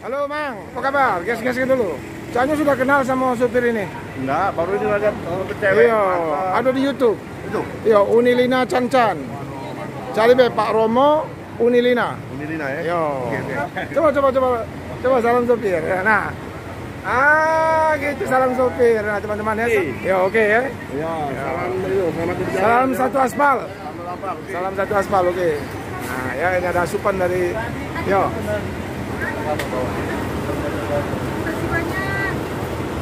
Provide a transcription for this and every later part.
Halo Mang, apa kabar? Gas-gasnya dulu. Soalnya sudah kenal sama supir ini. Enggak, baru ini lihat cewek. Iya, ada di YouTube. Itu. Iya, Unilina Cancan. Cari be Pak Romo Unilina. Unilina ya. Yo. Oke. Coba salam supir. Nah. Gitu salam supir. Nah, teman-teman ya. Ya, oke ya. Iya, salam dulu. Selamat berjalan. Salam satu aspal. Oke. Salam satu aspal, oke. Nah, ya ini ada asupan dari yo.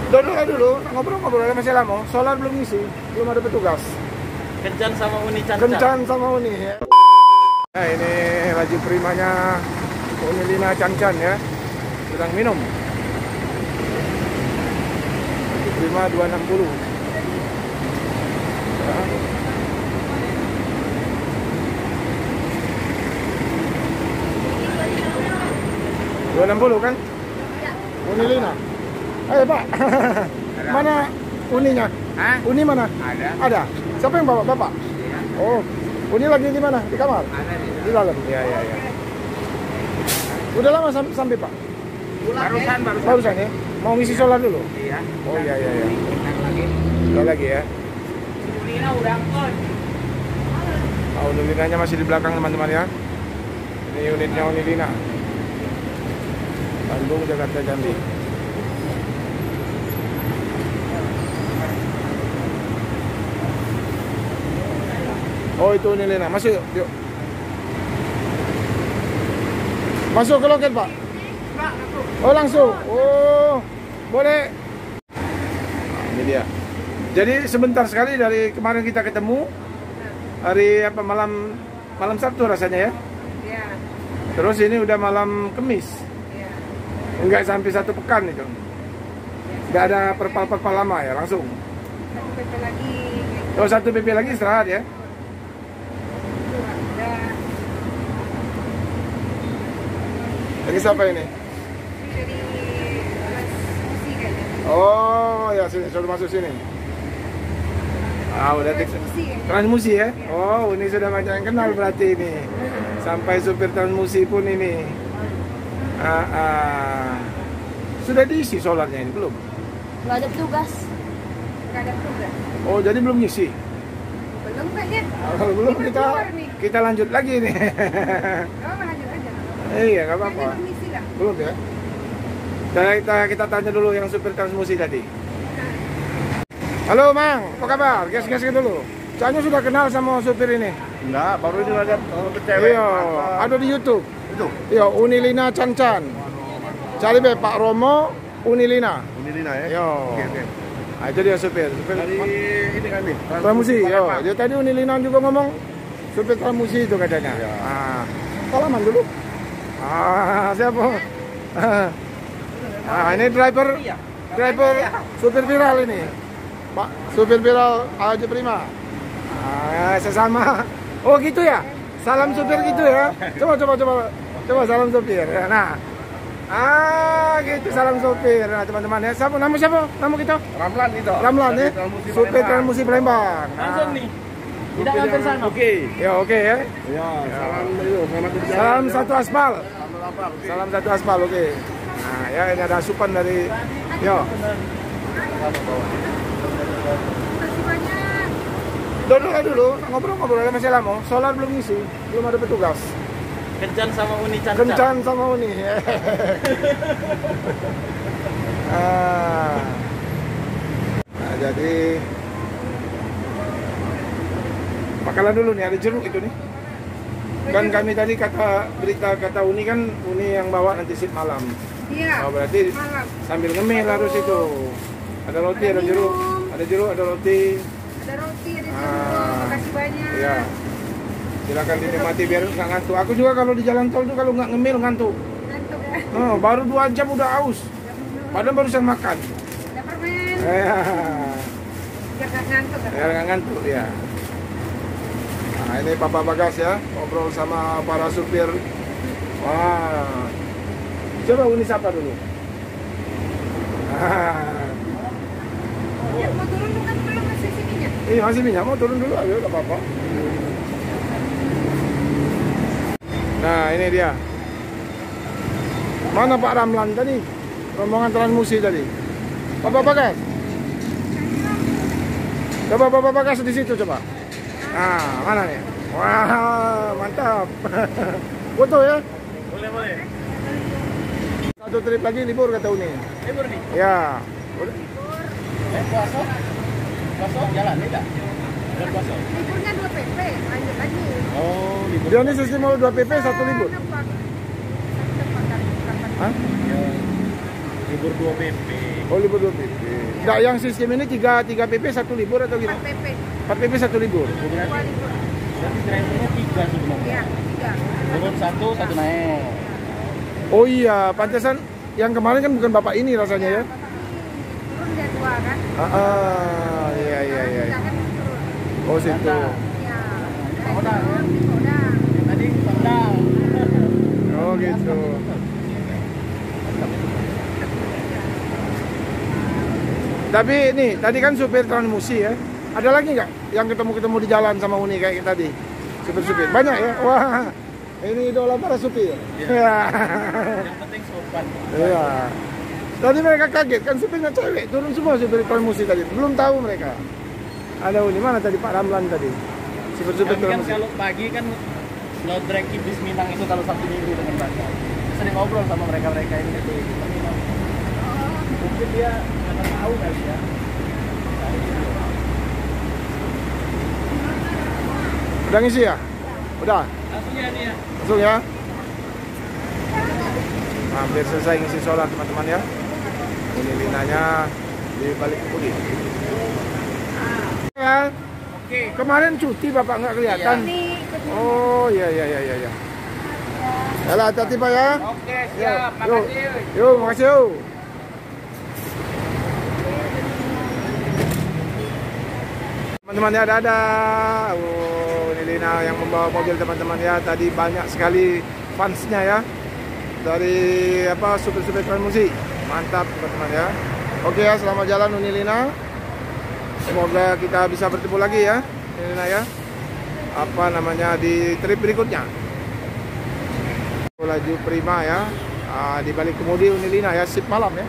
Dulu ngobrol masih lama. Solar belum ngisi, belum ada petugas. Kencan sama Uni Cancan. Kencan sama Uni ya. Nah, ini laju primanya Unilina Cancan ya. Sedang minum. Laju prima 260. Ya. $260 kan? Unilina. Ayo Pak. Mana Uninya? Hah? Uni mana? Ada. Ada. Siapa yang bawa Bapak? Iya. Oh, Uni lagi di mana? Di kamar? Ada Di dalam. Iya. Udah lama sampai Pak? Barusan ya. Mau ngisi solar dulu? Iya. Oh iya. Lagi. Udah lagi ya. Unilina udah on. Unilinanya masih di belakang teman-teman ya. Ini unitnya Unilina. Bandung, Jakarta, Jambi. Oh itu Unilina, masuk yuk. Masuk ke loket Pak? Oh langsung, oh boleh. Nah, ini dia. Jadi sebentar sekali dari kemarin kita ketemu. Hari apa malam Sabtu rasanya ya? Iya. Terus ini udah malam Kamis. Iya. Enggak sampai 1 pekan itu. Enggak ada perpal-perpal lama ya, langsung. Satu PP lagi. Oh 1 PP lagi istirahat ya. Ada. Ini siapa ini? Ini dari transmisi kayaknya. Oh ya sini, sudah masuk sini. Ah udah Transmisi kayaknya. Transmusi ya? Oh ini sudah banyak yang kenal berarti ini. Sampai supir transmusi pun ini. Sudah diisi solarnya ini belum? Nggak ada petugas. Nggak ada program. Oh jadi belum ngisi? Belum kayaknya. Kalau belum Ini kita keluar nih. kita lanjut lagi nih. Oh lanjut aja. Iya nggak apa-apa. Kayaknya belum isi lah. Belum ya? Kita tanya dulu yang supir transmusi tadi. Halo Mang, apa kabar? Gas-gasnya dulu. Soalnya sudah kenal sama supir ini. Enggak, baru ini lihat cewek. Iya, ada di YouTube. Itu. Iya, Unilina Cancan. Cari be Pak Romo Unilina. Unilina ya. Yo. Oke. Nah, itu dia supir. Dari ini kami. Transmusi. Yo, dia tadi Unilina juga ngomong supir transmusi itu katanya. Ya. Salaman dulu. Siapa? Ini driver supir viral ini. Pak, supir viral Laju Prima. Sesama. Oh gitu ya. Salam supir gitu ya. Coba salam supir. Nah. Gitu salam supir. Nah, teman-teman ya. Nama siapa? Nama kita? Ramlan itu. Ramlan ya. Supir transmusi Palembang. Langsung nih. Tidak nganter sana. Oke. Ya oke ya. Iya, salam dulu. Selamat berjalan. Salam satu aspal. Oke. Salam satu aspal, oke. Nah, ya ini ada asupan dari yo. Makasih banyak. Dulu ngobrol masih lama. Solar belum ngisi, belum ada petugas. Kencan sama Uni Cancan. Kencan sama Uni. Nah, jadi makanan dulu nih, ada jeruk itu nih. Kan kami tadi kata Uni kan Uni yang bawa nanti sip malam. Iya. Oh, berarti Malam. sambil ngemil harus itu. Ada roti, ada jeruk, ada roti. Ada roti, ada jeruk. Makasih banyak. Iya. Silakan dinikmati biar nggak ngantuk. Aku juga kalau di jalan tol tuh kalau nggak ngemil ngantuk. Ngantuk ya. Baru 2 jam udah aus. Padahal barusan makan. Ada permen. Biar Biar nggak ngantuk kan? nggak ngantuk ya. Nah ini Papa Bagas ya, ngobrol sama para supir. Wah. Coba Uni sapa dulu. Ya, mau turun tuh kan belum masih sininya. Masih minyak, mau turun dulu ayo, nggak apa-apa. Nah ini dia. Mana Pak Ramlan tadi? Rombongan transmusi tadi. Bapak Bagas. Coba Bapak Bagas di situ coba. Nah, mana nih? Wah, mantap. Foto ya? Boleh, boleh. Satu trip lagi libur kata Uni. Libur nih. Ya. Puasa? Puasa jalan tidak? Bulan puasa. Liburnya 2 PP, lanjut lagi. Oh, libur. Dia ini sistem mau 2 PP 1 libur. Hah? Ya. Libur 2 PP. Oh, libur 2 PP. Enggak, yang sistem ini 3 PP 1 libur atau 4 gimana? PP, 4 PP 1 libur. 2 libur. Berarti drivernya 3 sebenarnya. Iya, 3. Turun 1, 1 naik. Oh iya, pantesan yang kemarin kan bukan Bapak ini rasanya ya. Turun dia 2 kan? Iya. Kita kan turun. Oh, situ. Iya. Udah. Udah. Tadi tendang. Oh, gitu. Tapi ini, tadi kan supir transmusi ya. Ada lagi nggak yang ketemu-ketemu di jalan sama Uni kayak tadi? Supir-supir. Banyak ya? Wah, ini idola para supir. Iya. Yang penting sopan. Iya. Tadi mereka kaget kan supirnya cewek, turun semua supir transmusi tadi. Belum tahu mereka. Ada Uni, mana tadi Pak Ramlan tadi? Supir-supir Kami kan transmusi. kalau pagi kan slow track bis Minang itu kalau Sabtu Minggu dengan mereka. Sering ngobrol sama mereka-mereka ini di terminal. Mungkin dia karena tahu kali ya. Udah ngisi ya? Udah? Langsung ya dia. Langsung ya? Hampir selesai ngisi solar teman-teman ya. Ini linanya di balik kemudi. Ya, Oke. kemarin cuti Bapak nggak kelihatan. Ini ketemu. Oh iya. Yalah, hati-hati Pak ya. Oke, Yuk, siap. Makasih. Yuk, makasih yuk. Teman-teman ya, ada. Oh, ini Lina yang membawa mobil teman-teman ya. Tadi banyak sekali fansnya ya. Dari apa supir-supir transmusi. Mantap teman-teman ya. Oke ya, selamat jalan Uni Lina. Semoga kita bisa bertemu lagi ya, Uni Lina ya. Apa namanya di trip berikutnya. Laju prima ya. Di balik kemudi Uni Lina ya, sip malam ya.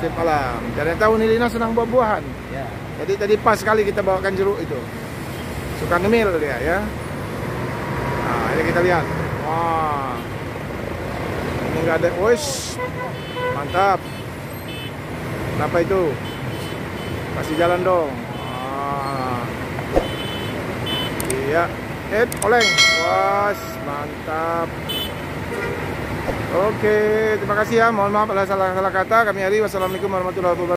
Sip malam. Ternyata Uni Lina senang buah-buahan. Ya. Jadi tadi pas sekali kita bawakan jeruk itu. Suka ngemil dia ya. Nah, ini kita lihat. Wah. Ini enggak ada. Wish. Mantap. Kenapa itu? Kasih jalan dong. Iya. Oleng. Was, mantap. Oke, terima kasih ya. Mohon maaf ada salah kata. Kami Ari. Wassalamualaikum warahmatullahi wabarakatuh.